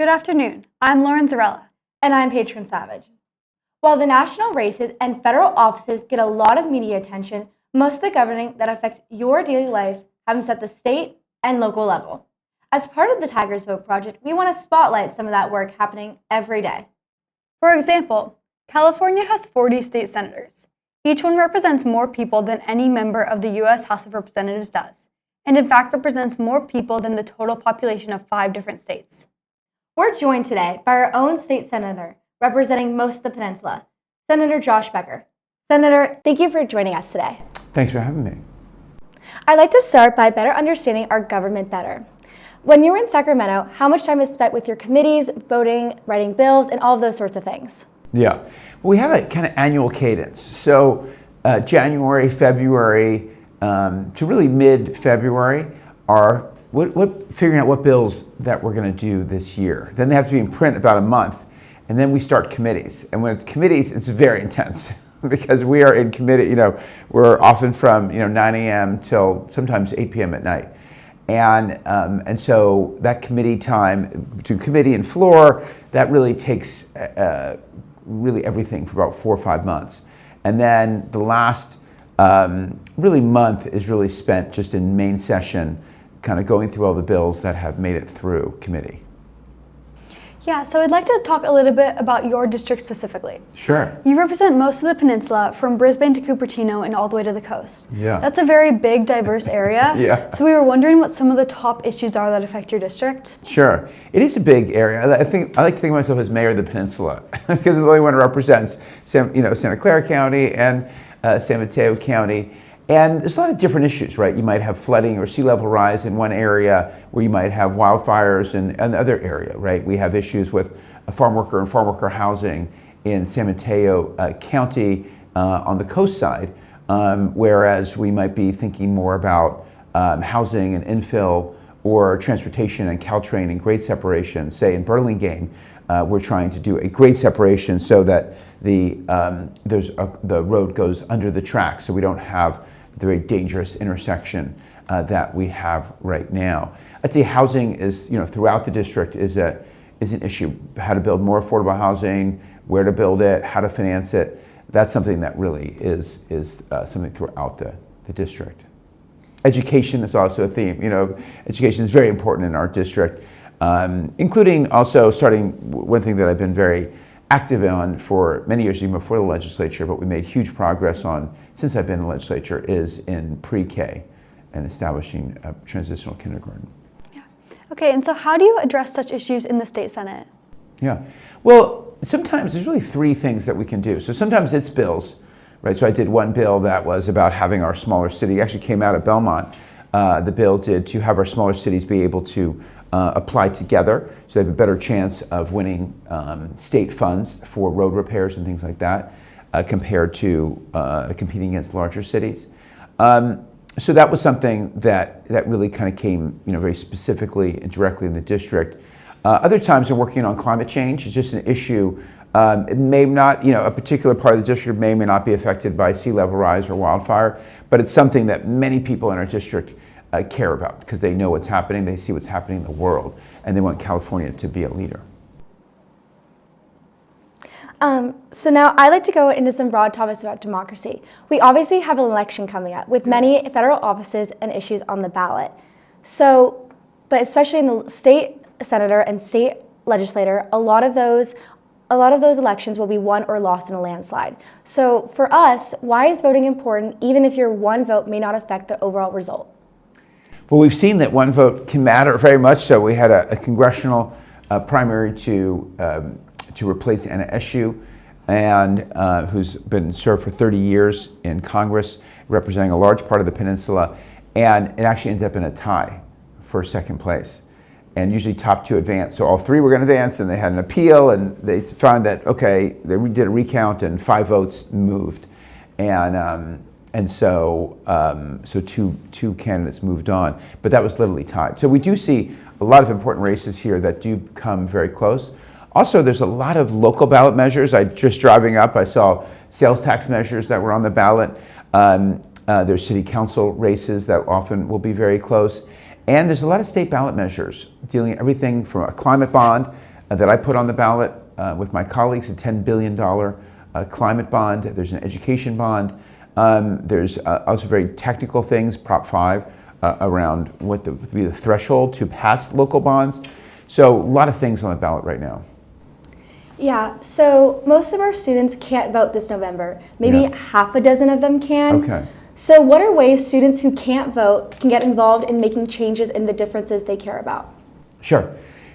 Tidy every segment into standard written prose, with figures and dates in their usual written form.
Good afternoon. I'm Lauren Zarella. And I'm Patron Savage. While the national races and federal offices get a lot of media attention, most of the governing that affects your daily life happens at the state and local level. As part of the Tigers Vote Project, we want to spotlight some of that work happening every day. For example, California has 40 state senators. Each one represents more people than any member of the U.S. House of Representatives does, and in fact represents more people than the total population of 5 different states. We're joined today by our own state senator representing most of the peninsula, Senator Josh Becker. Senator, thank you for joining us today. Thanks for having me. I'd like to start by better understanding our government better. When you were in Sacramento, how much time is spent with your committees, voting, writing bills, and all of those sorts of things? Yeah, well, we have a kind of annual cadence. So January, February, to really mid-February are figuring out what bills that we're going to do this year. Then they have to be in print about a month, and then we start committees. And when it's committees, it's very intense because we are in committee. We're often from 9 a.m. till sometimes 8 p.m. at night, and so that committee time between committee and floor, that really takes really everything for about 4 or 5 months, and then the last really month is really spent just in main session, kind of going through all the bills that have made it through committee. Yeah, so I'd like to talk a little bit about your district specifically. Sure. You represent most of the peninsula from Brisbane to Cupertino and all the way to the coast. Yeah. That's a very big, diverse area. Yeah. So we were wondering what some of the top issues are that affect your district. Sure. It is a big area. I like to think of myself as mayor of the peninsula because I'm the only one who represents Santa Clara County and San Mateo County. And there's a lot of different issues, right? You might have flooding or sea level rise in one area, where you might have wildfires in another area, right? We have issues with farm worker housing in San Mateo County on the coast side, whereas we might be thinking more about housing and infill or transportation and Caltrain and grade separation. Say in Burlingame, we're trying to do a grade separation so that the road goes under the tracks, so we don't have the very dangerous intersection that we have right now. I'd say housing is, throughout the district is an issue. How to build more affordable housing, where to build it, how to finance it. That's something that really is something throughout the district. Education is also a theme. Education is very important in our district, including also starting one thing that I've been very active on for many years, even before the legislature, but we made huge progress on since I've been in the legislature, is in pre-K and establishing a transitional kindergarten. Yeah. Okay, and so how do you address such issues in the state Senate? Yeah, well, sometimes there's really 3 things that we can do. So sometimes it's bills, right? So I did one bill that was about having our smaller city, actually came out of Belmont. The bill did to have our smaller cities be able to apply together so they have a better chance of winning state funds for road repairs and things like that compared to competing against larger cities. So that was something that really kind of came very specifically and directly in the district. Other times I'm working on climate change. It's just an issue. It may not, a particular part of the district may or may not be affected by sea level rise or wildfire, but it's something that many people in our district care about because they know what's happening, they see what's happening in the world, and they want California to be a leader. So now I'd like to go into some broad topics about democracy. We obviously have an election coming up with many federal offices and issues on the ballot. So, but especially in the state senator and state legislator, a lot of those elections will be won or lost in a landslide. So for us, why is voting important even if your one vote may not affect the overall result? Well, we've seen that one vote can matter very much so. We had a congressional primary to replace Anna Eshoo, and who's been served for 30 years in Congress, representing a large part of the peninsula, and it actually ended up in a tie for second place. And usually top 2 advance. So all 3 were going to advance, and they had an appeal, and they found that, okay, they did a recount, and 5 votes moved. And so two candidates moved on, but that was literally tied. So we do see a lot of important races here that do come very close. Also, there's a lot of local ballot measures. Just driving up, I saw sales tax measures that were on the ballot. There's city council races that often will be very close. And there's a lot of state ballot measures dealing everything from a climate bond that I put on the ballot with my colleagues, a $10 billion climate bond. There's an education bond. There's also very technical things, Prop 5, around what would be the threshold to pass local bonds. So a lot of things on the ballot right now. Yeah, so most of our students can't vote this November. Maybe Yeah. half a dozen of them can. Okay. So what are ways students who can't vote can get involved in making changes in the differences they care about? Sure.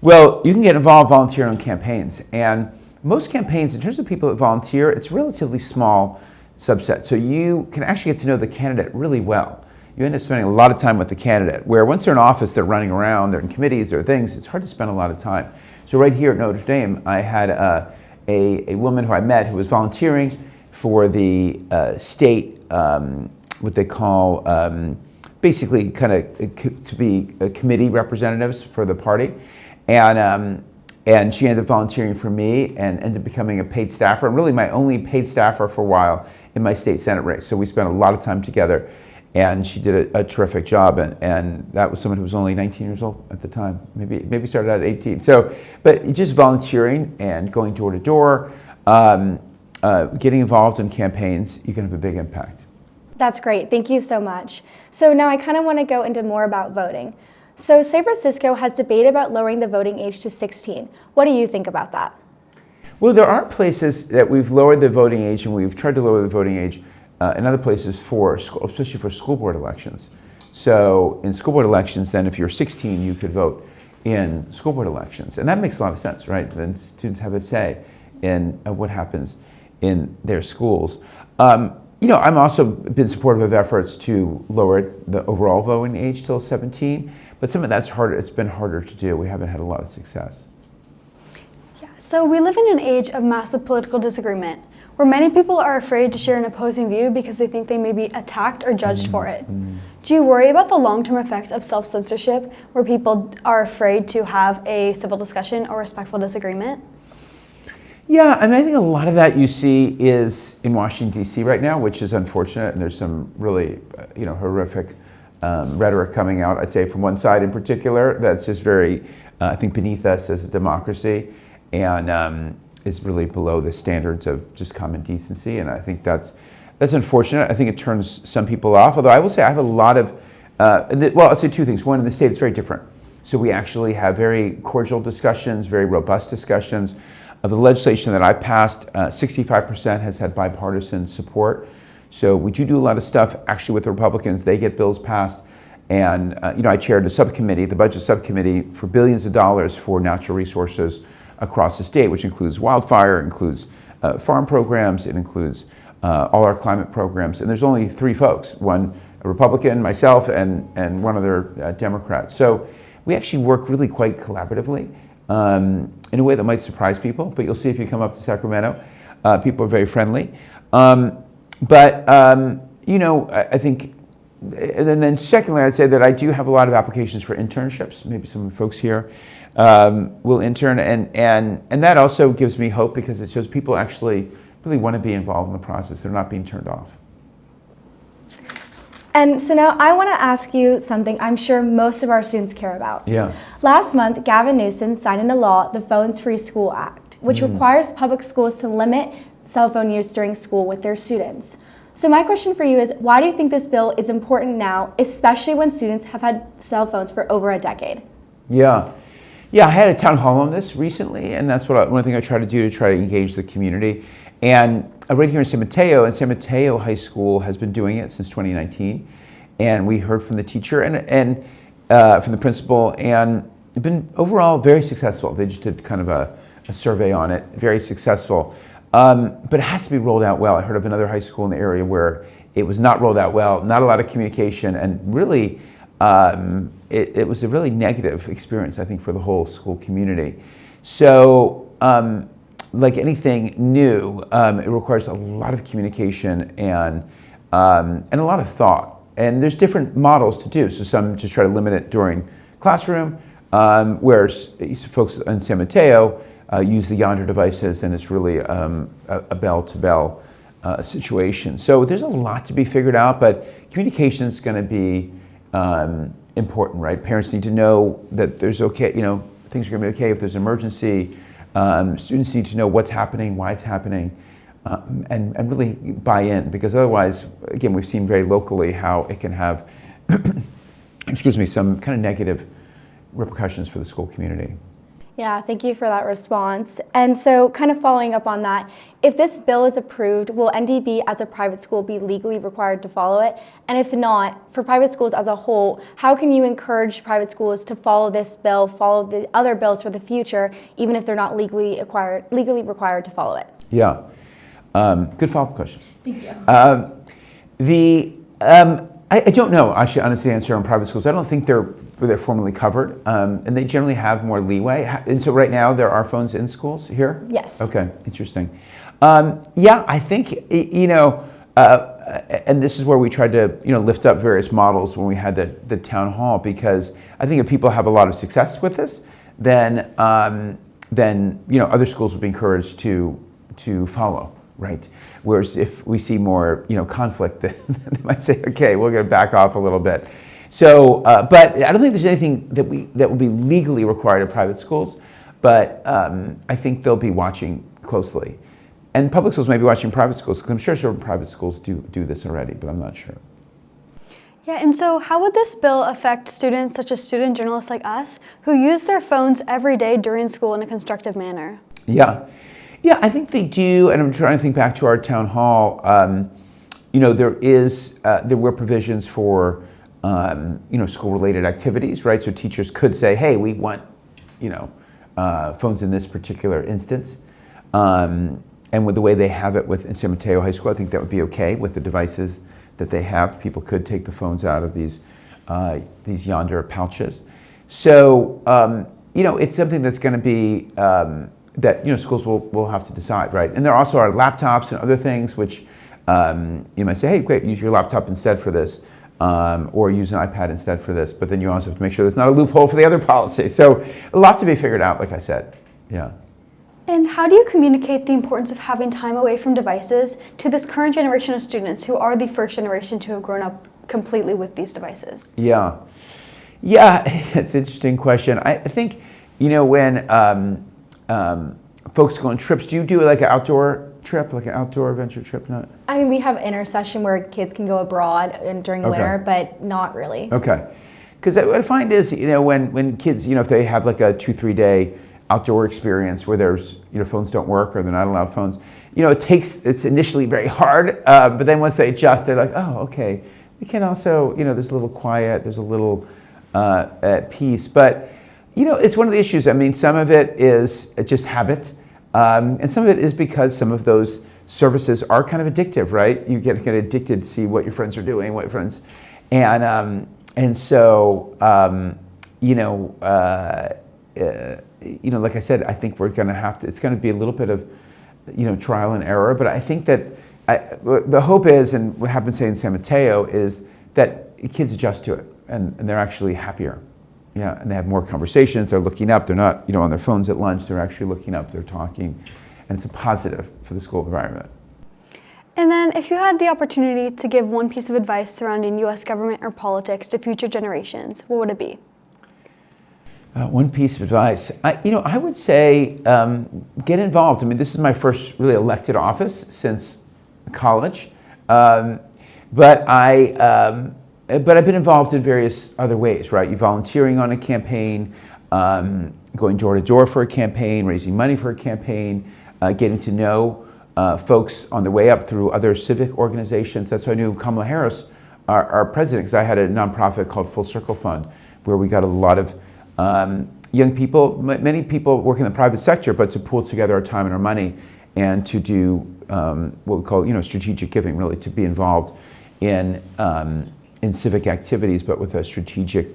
Well, you can get involved volunteering on campaigns. And most campaigns, in terms of people that volunteer, it's a relatively small subset. So you can actually get to know the candidate really well. You end up spending a lot of time with the candidate, where once they're in office, they're running around, they're in committees, there are things, it's hard to spend a lot of time. So right here at Notre Dame, I had a woman who I met who was volunteering for the state, what they call, basically kind of to be committee representatives for the party. And she ended up volunteering for me and ended up becoming a paid staffer, and really my only paid staffer for a while in my state Senate race. So we spent a lot of time together. And she did a terrific job, and that was someone who was only 19 years old at the time, maybe started out at 18. So, but just volunteering and going door to door, getting involved in campaigns, you can have a big impact. That's great, thank you so much. So now I kind of want to go into more about voting. So San Francisco has debated about lowering the voting age to 16. What do you think about that? Well, there are places that we've lowered the voting age, and we've tried to lower the voting age in other places for school, especially for school board elections. So in school board elections, then if you're 16, you could vote in school board elections. And that makes a lot of sense, right? Then students have a say in what happens in their schools. You know, I'm also been supportive of efforts to lower the overall voting age till 17, but some of that's harder, it's been harder to do. We haven't had a lot of success. Yeah, so we live in an age of massive political disagreement, where many people are afraid to share an opposing view because they think they may be attacked or judged for it. Do you worry about the long-term effects of self-censorship, where people are afraid to have a civil discussion or respectful disagreement? Yeah, I mean, I think a lot of that you see is in Washington, D.C. right now, which is unfortunate, and there's some really, horrific rhetoric coming out, I'd say, from one side in particular, that's just very, I think, beneath us as a democracy, and is really below the standards of just common decency, and I think that's unfortunate. I think it turns some people off, although I will say I have a lot of, well, I'll say two things. One, in the state, it's very different. So we actually have very cordial discussions, very robust discussions. Of the legislation that I passed, 65% has had bipartisan support. So we do a lot of stuff actually with the Republicans. They get bills passed. And I chaired a subcommittee, the budget subcommittee, for billions of dollars for natural resources across the state, which includes wildfire, includes farm programs, it includes all our climate programs. And there's only three folks, one a Republican, myself, and one other Democrat. So we actually work really quite collaboratively in a way that might surprise people, but you'll see if you come up to Sacramento. People are very friendly. I think, and then secondly, I'd say that I do have a lot of applications for internships. Maybe some folks here will intern, and that also gives me hope because it shows people actually really want to be involved in the process. They're not being turned off. And so now I want to ask you something I'm sure most of our students care about. Yeah. Last month, Gavin Newsom signed into law the Phones Free School Act, which requires public schools to limit cell phone use during school with their students. So my question for you is, why do you think this bill is important now, especially when students have had cell phones for over a decade? Yeah, I had a town hall on this recently, and that's one thing I try to do to try to engage the community. And right here in San Mateo, High School has been doing it since 2019. And we heard from the teacher and from the principal, and it's been overall very successful. They just did kind of a survey on it, very successful. But it has to be rolled out well. I heard of another high school in the area where it was not rolled out well, not a lot of communication, and really, it was a really negative experience, I think, for the whole school community. So, like anything new, it requires a lot of communication and a lot of thought. And there's different models to do. So some just try to limit it during classroom, whereas folks in San Mateo use the Yonder devices, and it's really a bell-to-bell situation. So there's a lot to be figured out, but communication is going to be important, right? Parents need to know that there's things are going to be okay. If there's an emergency, students need to know what's happening, why it's happening, and really buy in, because otherwise, again, we've seen very locally how it can have, excuse me, some kind of negative repercussions for the school community. Yeah, thank you for that response. And so kind of following up on that, if this bill is approved, will NDB as a private school be legally required to follow it? And if not, for private schools as a whole, how can you encourage private schools to follow this bill, follow the other bills for the future, even if they're not legally required to follow it? Yeah, good follow-up question. Thank you. I don't know, actually, honestly, answer on private schools. I don't think they're formally covered, and they generally have more leeway. And so right now there are phones in schools here? Yes. Okay, interesting. Yeah, I think, and this is where we tried to, lift up various models when we had the town hall, because I think if people have a lot of success with this, then other schools would be encouraged to follow. Right. Whereas if we see more, conflict, then they might say, okay, we're going to back off a little bit. So, but I don't think there's anything that will be legally required of private schools, but I think they'll be watching closely. And public schools may be watching private schools, because I'm sure certain private schools do this already, but I'm not sure. Yeah, and so how would this bill affect students such as student journalists like us who use their phones every day during school in a constructive manner? Yeah. Yeah, I think they do, and I'm trying to think back to our town hall. There were provisions for school-related activities, right? So teachers could say, "Hey, we want phones in this particular instance," and with the way they have it in San Mateo High School, I think that would be okay with the devices that they have. People could take the phones out of these yonder pouches. So it's something that's going to be. That schools will have to decide, right? And there also are laptops and other things which you might say, hey, great, use your laptop instead for this, or use an iPad instead for this. But then you also have to make sure there's not a loophole for the other policy. So a lot to be figured out, like I said. Yeah. And how do you communicate the importance of having time away from devices to this current generation of students who are the first generation to have grown up completely with these devices? Yeah, it's an interesting question. I think when folks go on trips, do you do like an outdoor trip, like an outdoor adventure trip? Not. I mean, we have intersession where kids can go abroad during winter, but not really. Okay. Because what I find is, when kids, if they have like a 2-3 day outdoor experience where there's, phones don't work or they're not allowed phones, it's initially very hard, but then once they adjust, they're like, oh, okay. We can also, there's a little quiet, there's a little peace, but it's one of the issues. I mean, some of it is just habit, and some of it is because some of those services are kind of addictive, right? You get addicted to see what your friends are doing, like I said, I think we're going to have to. It's going to be a little bit of, trial and error. But I think that the hope is, and what happens say in San Mateo is that kids adjust to it, and they're actually happier. Yeah, and they have more conversations. They're looking up. They're not, on their phones at lunch. They're actually looking up. They're talking, and it's a positive for the school environment. And then, if you had the opportunity to give one piece of advice surrounding U.S. government or politics to future generations, what would it be? One piece of advice, I would say get involved. I mean, this is my first really elected office since college, but I've been involved in various other ways, right? You volunteering on a campaign, going door to door for a campaign, raising money for a campaign, getting to know folks on the way up through other civic organizations. That's why I knew Kamala Harris, our president, because I had a nonprofit called Full Circle Fund, where we got a lot of young people, many people work in the private sector, but to pool together our time and our money and to do what we call, strategic giving, really, to be involved in civic activities, but with a strategic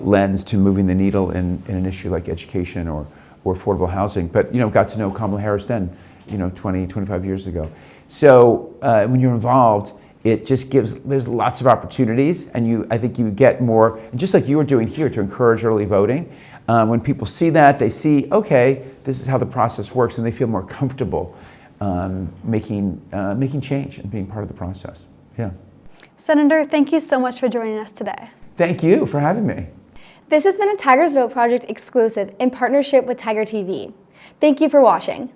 lens to moving the needle in an issue like education or affordable housing. But, got to know Kamala Harris then, 20, 25 years ago. So when you're involved, it just there's lots of opportunities, and I think you get more, just like you were doing here, to encourage early voting. When people see that, they see, okay, this is how the process works, and they feel more comfortable making change and being part of the process. Yeah. Senator, thank you so much for joining us today. Thank you for having me. This has been a Tigers Vote Project exclusive in partnership with Tiger TV. Thank you for watching.